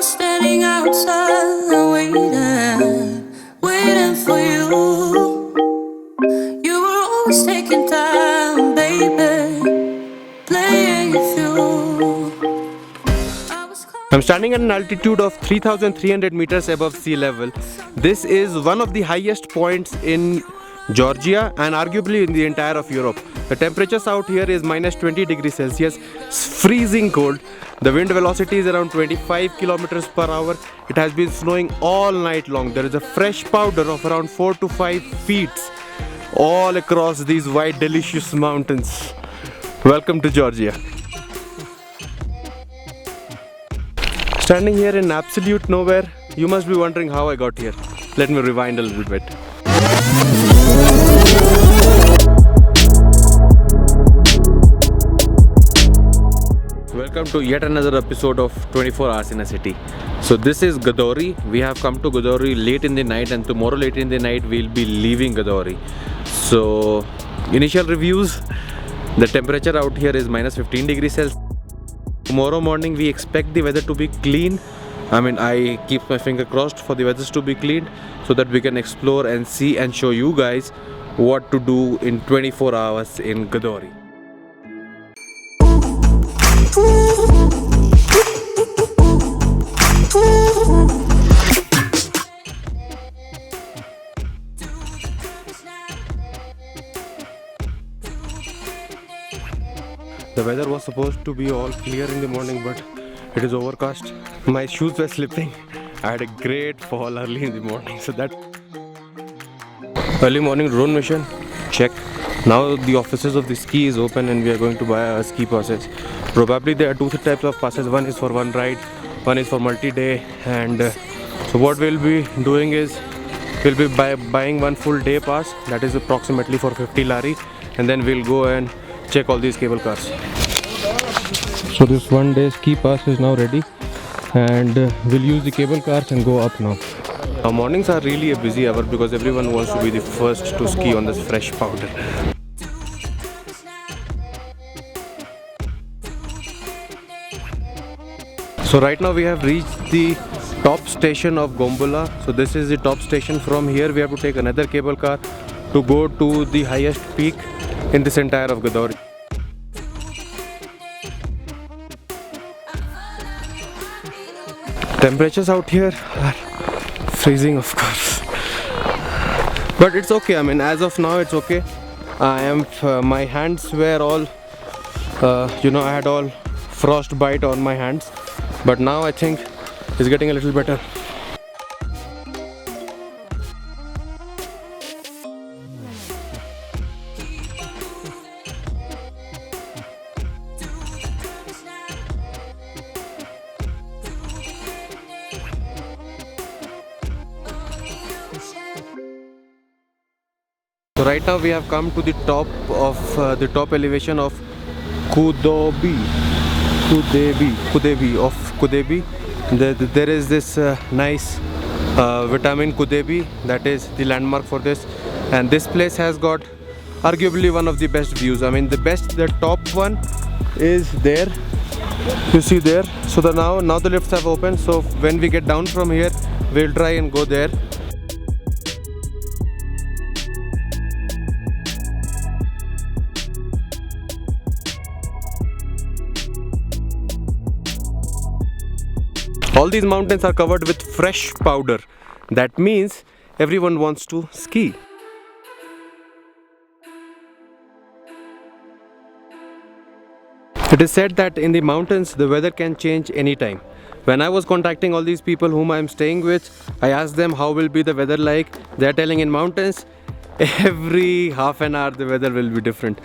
standing outside waiting for you. You were always taking time, baby, playing it through. I'm standing at an altitude of 3,300 meters above sea level. This is one of the highest points in Georgia and arguably in the entire of Europe. The temperatures out here is minus 20 degrees Celsius. It's freezing cold. The wind velocity is around 25 kilometers per hour. It has been snowing all night long. There is a fresh powder of around 4 to 5 feet all across these white delicious mountains. Welcome to Georgia. Standing here in absolute nowhere, you must be wondering how I got here. Let me rewind a little bit. Welcome to yet another episode of 24 Hours in a City. So this is Gudauri. We have come to Gudauri late in the night, and tomorrow late in the night we'll be leaving Gudauri. So initial reviews, the temperature out here is minus 15 degrees Celsius. Tomorrow morning we expect the weather to be clean. I keep my finger crossed for the weather to be clean so that we can explore and see and show you guys what to do in 24 hours in Gudauri. The weather was supposed to be all clear in the morning, but it is overcast. My shoes were slipping. I had a great fall early in the morning, so that early morning drone mission, check. Now the offices of the ski is open and we are going to buy our ski passes. Probably there are two types of passes. One is for one ride, one is for multi-day, and so what we'll be doing is we'll be buying one full day pass, that is approximately for 50 lari, and then we'll go and check all these cable cars. So this one day ski pass is now ready, and we'll use the cable cars and go up now. Now mornings are really a busy hour because everyone wants to be the first to ski on this fresh powder. So right now we have reached the top station of Gombola. So this is the top station. From here we have to take another cable car to go to the highest peak in this entire of Gudauri. Temperatures out here are freezing, of course, but it's okay. As of now it's okay. My hands were all I had all frostbite on my hands, but now I think it's getting a little better. So right now we have come to the top of the top elevation of Kudebi. There is this nice vitamin Kudebi, that is the landmark for this, and this place has got arguably one of the best views. The top one is there, you see there. So now the lifts have opened, so when we get down from here we'll try and go there. All these mountains are covered with fresh powder. That means everyone wants to ski. It is said that in the mountains the weather can change anytime. When I was contacting all these people whom I am staying with, I asked them how will be the weather like. They are telling in mountains every half an hour the weather will be different.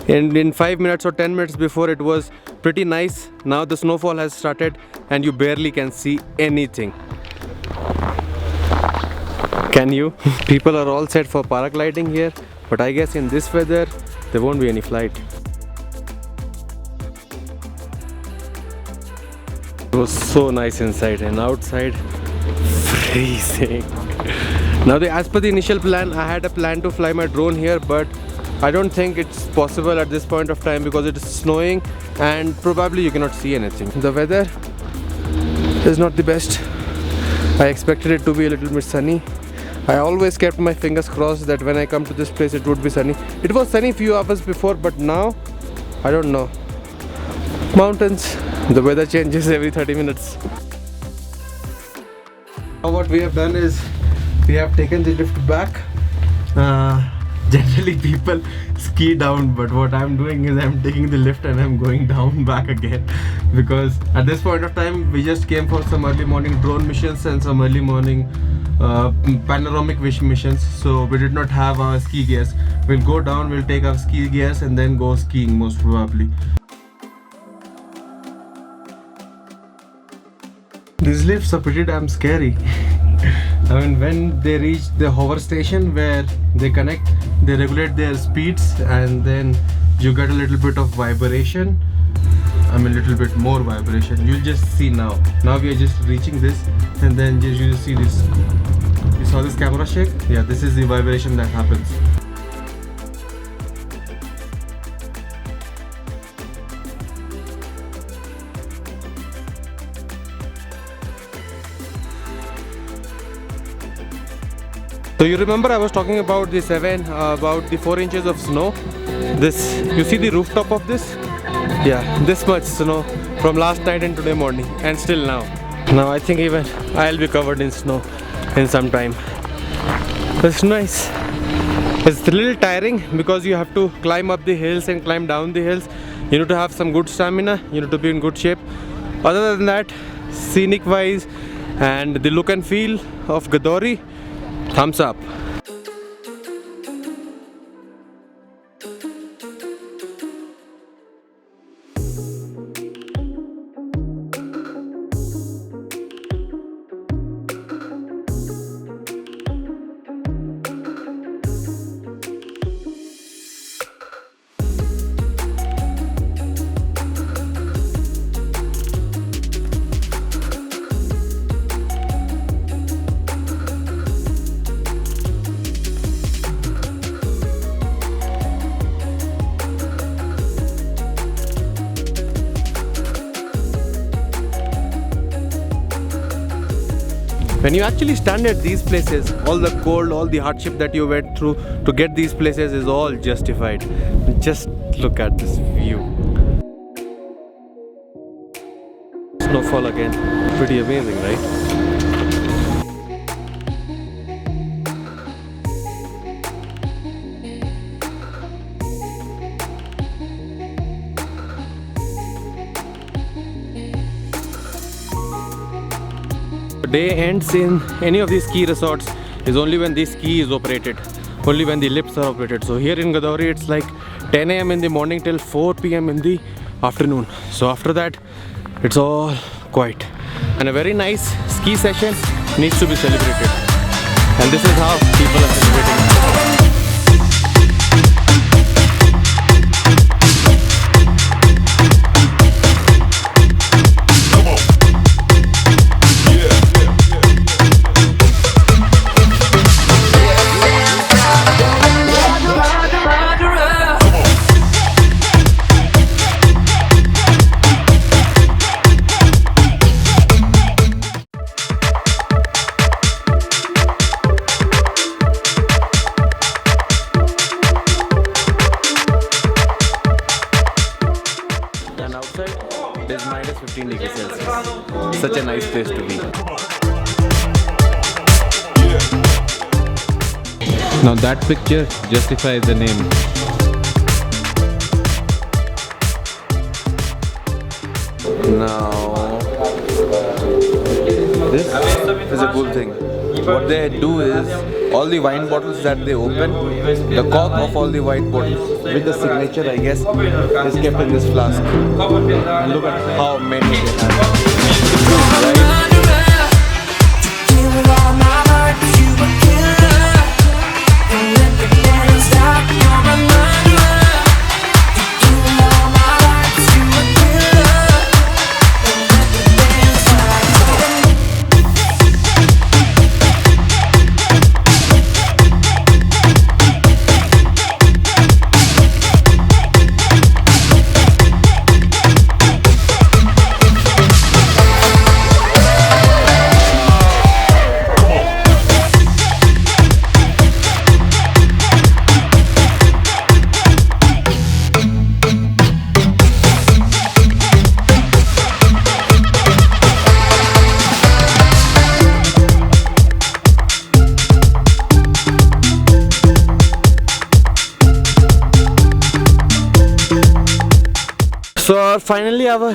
In 5 minutes or 10 minutes before it was pretty nice. Now the snowfall has started and you barely can see anything. Can you? People are all set for paragliding here, but I guess in this weather there won't be any flight. It was so nice inside, and outside freezing. Now, as per the initial plan, I had a plan to fly my drone here, but I don't think it's possible at this point of time because it is snowing and probably you cannot see anything. The weather is not the best. I expected it to be a little bit sunny. I always kept my fingers crossed that when I come to this place it would be sunny. It was sunny few hours before, but now I don't know. Mountains, the weather changes every 30 minutes. Now what we have done is we have taken the lift back. Generally people ski down, but what I'm doing is I'm taking the lift and I'm going down back again, because at this point of time we just came for some early morning drone missions and some early morning panoramic missions, so we did not have our ski gears. We'll go down, we'll take our ski gears and then go skiing most probably. These lifts are pretty damn scary. I mean, when they reach the hover station where they connect, they regulate their speeds and then you get a little bit of vibration. I mean, a little bit more vibration. You'll just see now. Now we are just reaching this and then you see this. You saw this camera shake? Yeah, this is the vibration that happens. So you remember I was talking about the 4 inches of snow. This, you see the rooftop of this? Yeah, this much snow from last night and today morning, and still now. Now I think even I'll be covered in snow in some time. It's nice. It's a little tiring because you have to climb up the hills and climb down the hills. You need to have some good stamina, you need to be in good shape. Other than that, scenic wise and the look and feel of Gudauri, thumbs up. When you actually stand at these places, all the cold, all the hardship that you went through to get these places is all justified. Just look at this view. Snowfall again. Pretty amazing, right? Day ends in any of these ski resorts is only when the ski is operated, only when the lifts are operated. So here in Gudauri it's like 10 AM in the morning till 4 PM in the afternoon. So after that it's all quiet, and a very nice ski session needs to be celebrated, and this is how people are celebrating. It is minus 15 degrees Celsius. Such a nice place to be. Now that picture justifies the name. Now, this is a cool thing. What they do is, all the wine bottles that they open, the cork of all the wine bottles with the signature, I guess, is kept in this flask. And look at how many they have. Right? finally our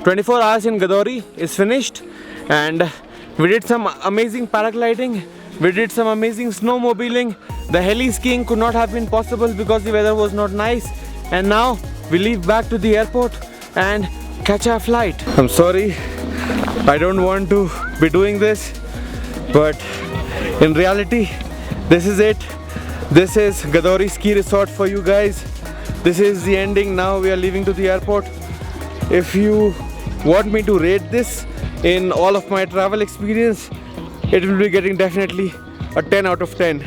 24 hours in Gudauri is finished, and we did some amazing paragliding, we did some amazing snowmobiling. The heli-skiing could not have been possible because the weather was not nice, and now we leave back to the airport and catch our flight. I'm sorry, I don't want to be doing this, but in reality this is it. This is Gudauri ski resort for you guys. This is the ending. Now we are leaving to the airport. If you want me to rate this in all of my travel experience, it will be getting definitely a 10 out of 10.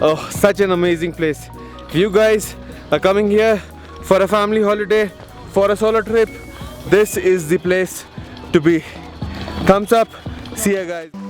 Oh, such an amazing place. If you guys are coming here for a family holiday, for a solo trip, this is the place to be. Thumbs up. See ya guys.